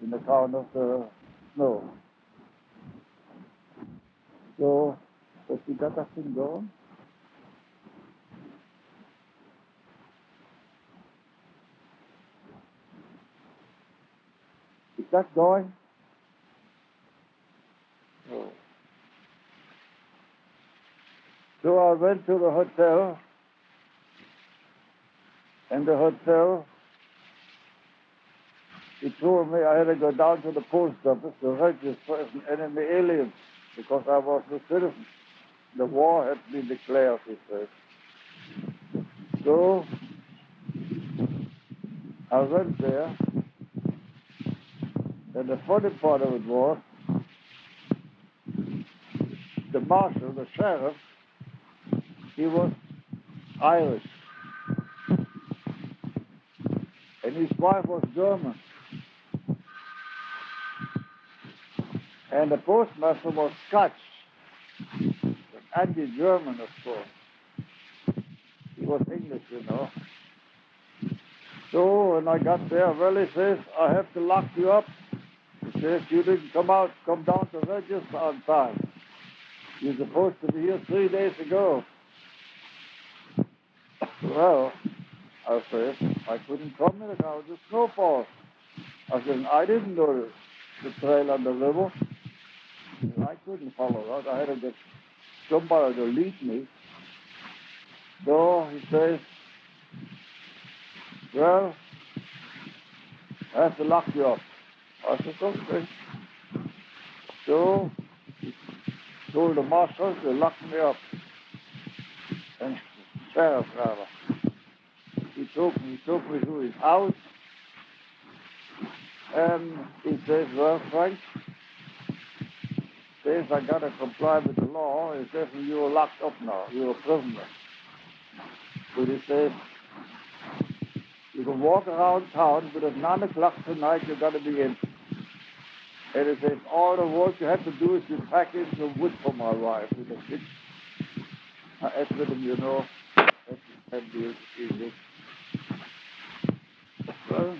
in account of the snow. So, does you got that thing going? Is that going? Oh. So I went to the hotel, and the hotel, he told me I had to go down to the post office to register as an enemy alien because I was a citizen. The war had been declared, he said. So I went there, and the funny part of it was, the marshal, the sheriff, he was Irish, and his wife was German. And the postmaster was Scotch, anti-German, of course. He was English, you know. So when I got there, well, he says, I have to lock you up. He says, you didn't come down to register on time. You're supposed to be here 3 days ago. Well, I said, I couldn't come in because the snowfall. I said, I didn't know the trail on the river. I couldn't follow that. I had to get somebody to lead me. So he says, well, I have to lock you up. I said, okay. So he told the marshal to lock me up. And sheriff, rather. He took me to his house. And he says, well, Frank, says I got to comply with the law. He says, you're locked up now. You're a prisoner. But he says, you can walk around town, but at 9 o'clock tonight, you got to be in. And he says, all the work you have to do is you pack in some wood for my wife with a stick. I asked with him, you know, that's easy. Well,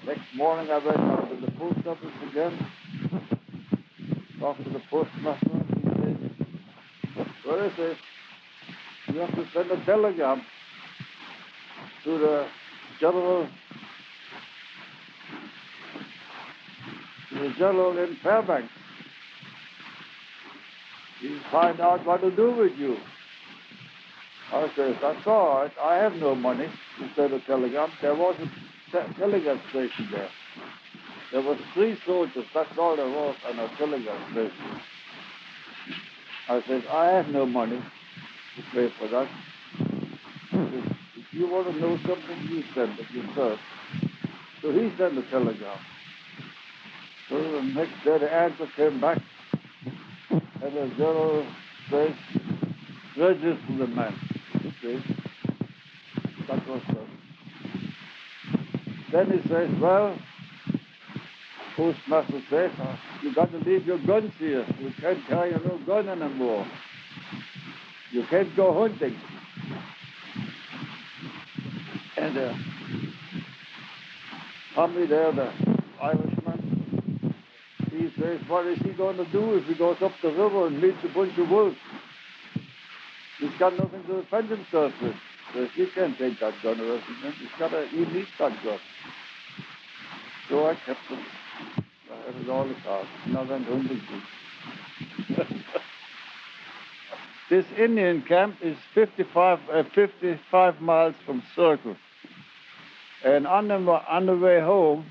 next morning I went down to the post office again, talked to the postmaster, and he says, well, he says, you have to send a telegram to the general in Fairbanks. He'll find out what to do with you. I says, that's all right. I have no money to send a telegram. There was a telegram station there. There was 3 soldiers, that's all there was, on a telegram station. I said, I have no money to pay for that. Said, if you want to know something, you send it yourself. So he sent a telegram. So the next day the answer came back, and the general says, register the man. Okay. That was done. Then he says, well, postmaster says, you got to leave your guns here. You can't carry no gun anymore. You can't go hunting. And Tommy there, the Irishman, he says, what is he going to do if he goes up the river and meets a bunch of wolves? He's got nothing to defend himself with. So he can't take that gun away from him. He needs that gun. So I kept it. I had it all the time. And I went home with it. This Indian camp is 55 miles from Circle. And on the way home,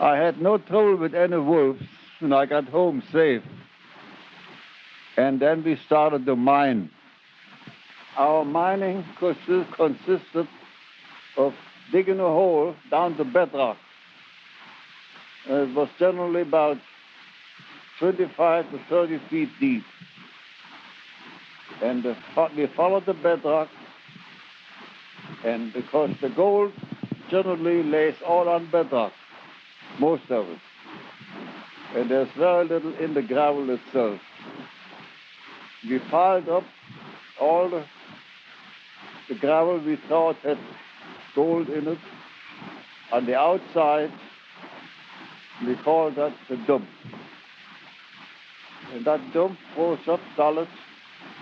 I had no trouble with any wolves, and I got home safe. And then we started to mine. Our mining consisted of digging a hole down to bedrock. It was generally about 25 to 30 feet deep. And we followed the bedrock, and because the gold generally lays all on bedrock, most of it. And there's very little in the gravel itself. We piled up all the gravel we thought had gold in it, On the outside, we call that the dump. And that dump froze up solid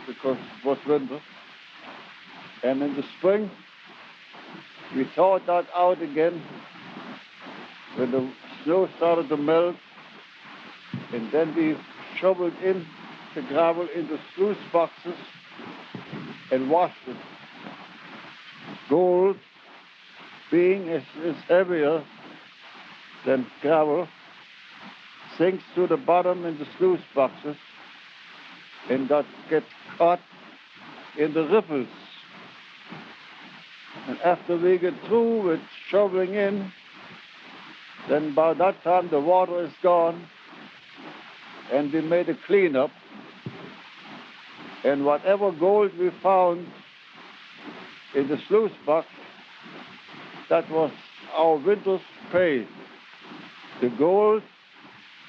because it was winter. And in the spring, we thawed that out again when the snow started to melt. And then we shoveled in the gravel into sluice boxes and washed it. Gold, being is heavier than gravel, sinks to the bottom in the sluice boxes and that gets caught in the riffles. And after we get through with shoveling in, then by that time the water is gone and we made a cleanup. And whatever gold we found in the sluice box, that was our winter's pay. The gold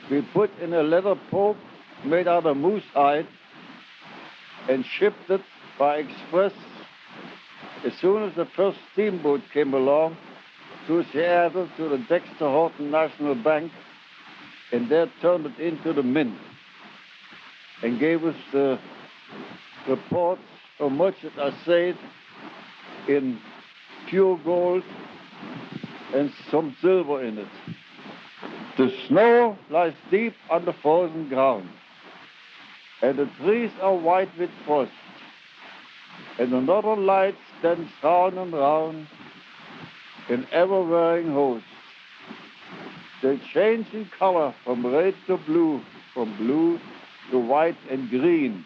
we put in a leather poke made out of moose hide and shipped it by express as soon as the first steamboat came along to Seattle to the Dexter Horton National Bank, and there turned it into the mint and gave us the reports how much it assayed in pure gold and some silver in it. The snow lies deep on the frozen ground, and the trees are white with frost, and the northern lights dance round and round in ever-varying hosts. They change in color from red to blue, from blue to white and green.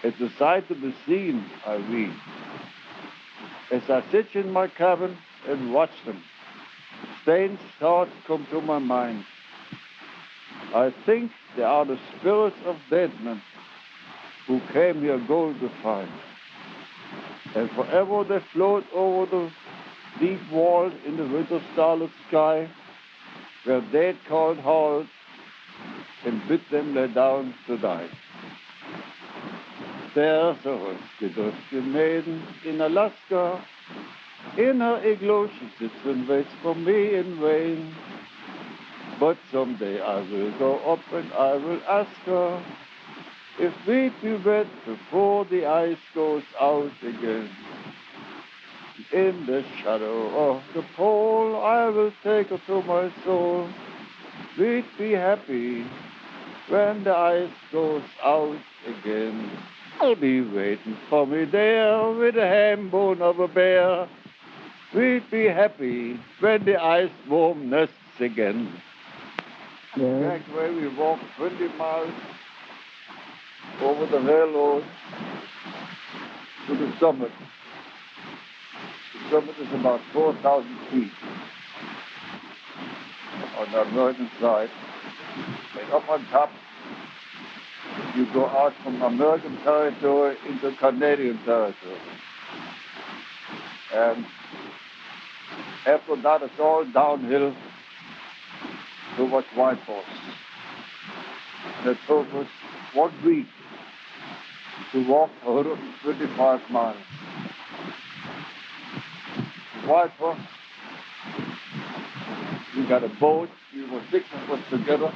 It's a sight to be seen, I read. As I sit in my cabin and watch them, strange thoughts come to my mind. I think they are the spirits of dead men who came here gold to find. And forever they float over the deep vault in the winter starlit sky, where dead called halt and bid them lay down to die. There's a rusty maiden in Alaska. In her igloo she sits and waits for me in vain. But someday I will go up and I will ask her if we'd be wet before the ice goes out again. In the shadow of the pole I will take her to my soul. We'd be happy when the ice goes out again. I'll be waiting for me there with the ham bone of a bear. We'd be happy when the ice warm nests again. Yeah. Back where we walked 20 miles over the railroad to the summit. The summit is about 4,000 feet on the American side. And up on top, you go out from American territory into Canadian territory. And after that, it's all downhill towards Whitehorse. And it took us 1 week to walk 125 miles. Whitehorse, we got a boat. We were 6 of us together.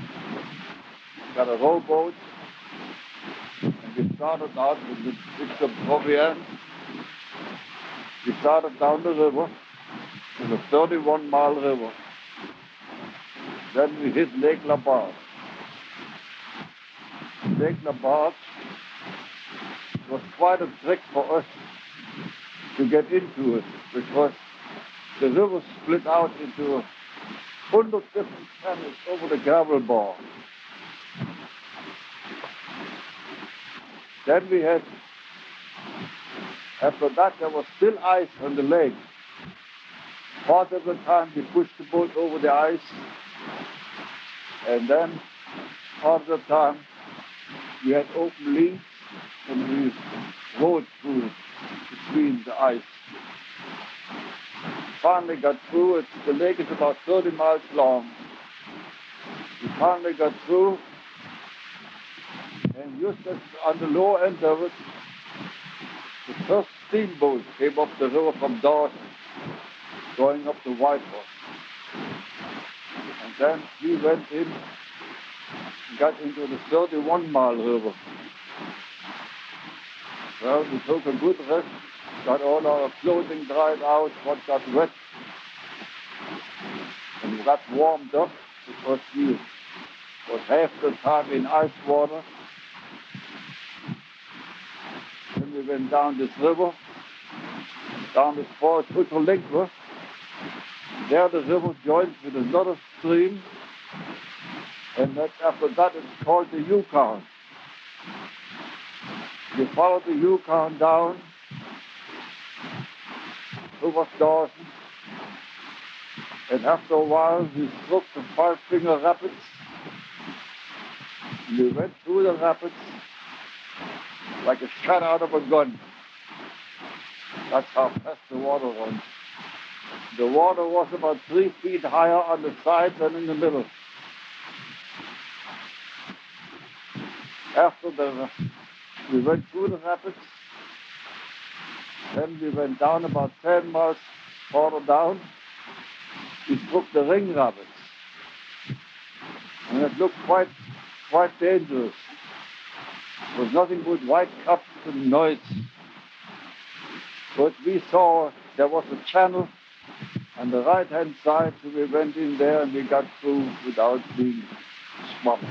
We got a rowboat. And we started out with the 6 of proviant. We started down the river. It's a 31-mile river. Then we hit Lake LaBarge. Lake LaBarge was quite a trick for us to get into it because the river split out into 100 different channels over the gravel bar. Then we had, after that there was still ice on the lake. Part of the time we pushed the boat over the ice, and then part of the time we had open leads and we rode through it between the ice. Finally got through it. The lake is about 30 miles long. We finally got through, and just on the lower end of it, the first steamboat came up the river from Dawson, going up to Whitehorse. Then we went in, got into the 31-mile river. Well, we took a good rest, got all our clothing dried out, what got wet, and got warmed up because we was half the time in ice water. Then we went down this river, down this fort Lengua. There the river joins with another stream, and after that it's called the Yukon. We followed the Yukon down towards Dawson, and after a while we struck the Five Finger Rapids. We went through the rapids like a shot out of a gun. That's how fast the water runs. The water was about 3 feet higher on the sides than in the middle. We went through the rapids, then we went down about 10 miles further down. We struck the Ring Rapids, and it looked quite dangerous. It was nothing but white caps and noise. But we saw there was a channel on the right-hand side, so we went in there and we got through without being swamped.